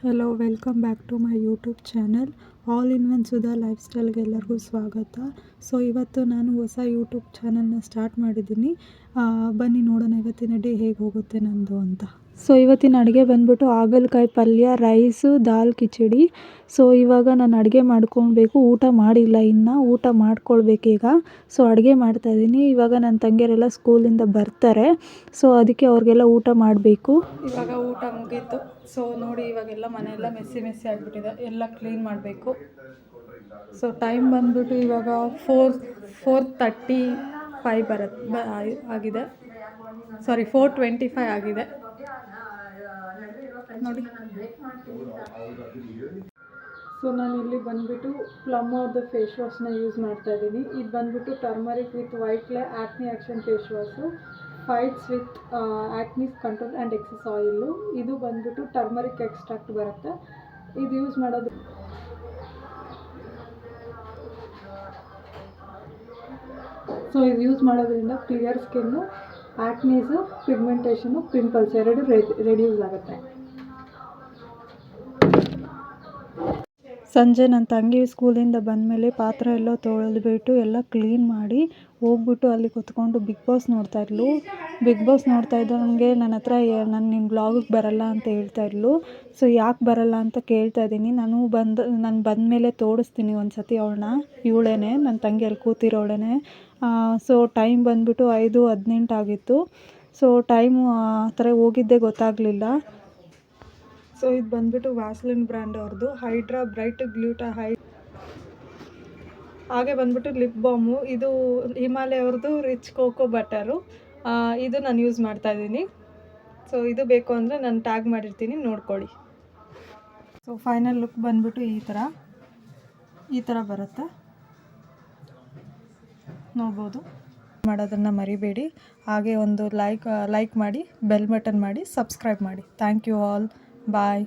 Hello, welcome back to my YouTube channel all in one Sudha life ಸ್ಟೈಲ್ಗೆ ಎಲ್ಲರಿಗೂ ಸ್ವಾಗತ. So ಇವತ್ತು ನಾನು ಹೊಸ ಯೂಟ್ಯೂಬ್ ಚಾನಲ್ನ ಸ್ಟಾರ್ಟ್ ಮಾಡಿದ್ದೀನಿ. ಬನ್ನಿ ನೋಡೋಣ ಇವತ್ತಿನ ಡೇ ಹೇಗೆ ಹೋಗುತ್ತೆ ನಂದು ಅಂತ. ಸೊ ಇವತ್ತಿನ ಅಡುಗೆ ಬಂದ್ಬಿಟ್ಟು ಹಾಗಲಕಾಯಿ ಪಲ್ಯ, ರೈಸು, ದಾಲ್ ಕಿಚಡಿ. ಸೊ ಇವಾಗ ನಾನು ಅಡುಗೆ ಮಾಡ್ಕೊಳ್ಬೇಕು. ಊಟ ಮಾಡಿಲ್ಲ, ಇನ್ನು ಊಟ ಮಾಡ್ಕೊಳ್ಬೇಕೀಗ. ಸೊ ಅಡುಗೆ ಮಾಡ್ತಾಯಿದ್ದೀನಿ. ಇವಾಗ ನನ್ನ ತಂಗಿಯರೆಲ್ಲ ಸ್ಕೂಲಿಂದ ಬರ್ತಾರೆ. ಸೊ ಅದಕ್ಕೆ ಅವ್ರಿಗೆಲ್ಲ ಊಟ ಮಾಡಬೇಕು. ಇವಾಗ ಊಟ ಮುಗೀತು. ಸೊ ನೋಡಿ, ಇವಾಗೆಲ್ಲ ಮನೆಯೆಲ್ಲ ಮೆಸ್ಸಿ ಆಗಿಬಿಟ್ಟಿದೆ. ಎಲ್ಲ ಕ್ಲೀನ್ ಮಾಡಬೇಕು. ಸೊ ಟೈಮ್ ಬಂದ್ಬಿಟ್ಟು ಇವಾಗ 4:35 ಆಗಿದೆ. ಸಾರಿ, 4:25 ಆಗಿದೆ ನೋಡಿ. ಸೊ ನಾನು ಇಲ್ಲಿ ಬಂದುಬಿಟ್ಟು ಪ್ಲಮ್ ಅವ್ರದ್ದು ಫೇಸ್ ವಾಶ್ನ ಯೂಸ್ ಮಾಡ್ತಾ ಇದ್ದೀನಿ. ಇದು ಬಂದುಬಿಟ್ಟು turmeric with white clay acne action face wash, fights with acnes control and excess oil. ಇದು ಬಂದುಬಿಟ್ಟು ಟರ್ಮರಿಕ್ ಎಕ್ಸ್ಟ್ರಾಕ್ಟ್ ಬರುತ್ತೆ. ಇದು ಯೂಸ್ ಮಾಡೋದು ಮಾಡೋದ್ರಿಂದ clear skin, acnes, pigmentation, pimples ಎರಡು ರೆಡ್ಯೂಸ್ ಆಗುತ್ತೆ. ಸಂಜೆ ನನ್ನ ತಂಗಿ ಸ್ಕೂಲಿಂದ ಬಂದಮೇಲೆ ಪಾತ್ರೆ ಎಲ್ಲ ತೊಳೆದ್ಬಿಟ್ಟು ಎಲ್ಲ ಕ್ಲೀನ್ ಮಾಡಿ ಹೋಗ್ಬಿಟ್ಟು ಅಲ್ಲಿ ಕೂತ್ಕೊಂಡು ಬಿಗ್ ಬಾಸ್ ನೋಡ್ತಾಯಿದ್ಲು. ಬಿಗ್ ಬಾಸ್ ನೋಡ್ತಾ ಇದ್ದಂಗೆ ನನ್ನ ಹತ್ರ ನಾನು ನಿನ್ನ ಬ್ಲಾಗಿಗೆ ಬರಲ್ಲ ಅಂತ ಹೇಳ್ತಾಯಿದ್ಲು. ಸೊ ಯಾಕೆ ಬರಲ್ಲ ಅಂತ ಕೇಳ್ತಾ ಇದ್ದೀನಿ. ನಾನು ಬಂದಮೇಲೆ ತೋರಿಸ್ತೀನಿ ಒಂದು ಸತಿ ಇವಳೇನೆ ನನ್ನ ತಂಗಿ ಅಲ್ಲಿ ಕೂತಿರೋಳೇನೆ. ಸೊ ಟೈಮ್ ಬಂದುಬಿಟ್ಟು 5:18 ಆಗಿತ್ತು. ಸೊ ಟೈಮು ಆ ಥರ ಹೋಗಿದ್ದೇ ಗೊತ್ತಾಗಲಿಲ್ಲ. ಸೊ ಇದು ಬಂದುಬಿಟ್ಟು ವ್ಯಾಸ್ಲಿನ್ ಬ್ರ್ಯಾಂಡ್ ಅವ್ರದ್ದು ಹೈಡ್ರಾ ಬ್ರೈಟ್ ಗ್ಲೂಟಾಹೈಡ್. ಹಾಗೆ ಬಂದುಬಿಟ್ಟು ಲಿಪ್ ಬಾಮು, ಇದು ಹಿಮಾಲಯ ಅವ್ರದ್ದು ರಿಚ್ ಕೋಕೋ ಬಟರು. ಇದು ನಾನು ಯೂಸ್ ಮಾಡ್ತಾಯಿದ್ದೀನಿ. ಸೊ ಇದು ಬೇಕು ಅಂದರೆ ನಾನು ಟ್ಯಾಗ್ ಮಾಡಿರ್ತೀನಿ, ನೋಡ್ಕೊಳ್ಳಿ. ಸೊ ಫೈನಲ್ ಲುಕ್ ಬಂದುಬಿಟ್ಟು ಈ ಥರ ಬರುತ್ತೆ, ನೋಡ್ಬೋದು. ಮಾಡೋದನ್ನು ಮರಿಬೇಡಿ. ಹಾಗೆ ಒಂದು ಲೈಕ್ ಮಾಡಿ, ಬೆಲ್ ಬಟನ್ ಮಾಡಿ, ಸಬ್ಸ್ಕ್ರೈಬ್ ಮಾಡಿ. Thank you all. ಬಾಯ್.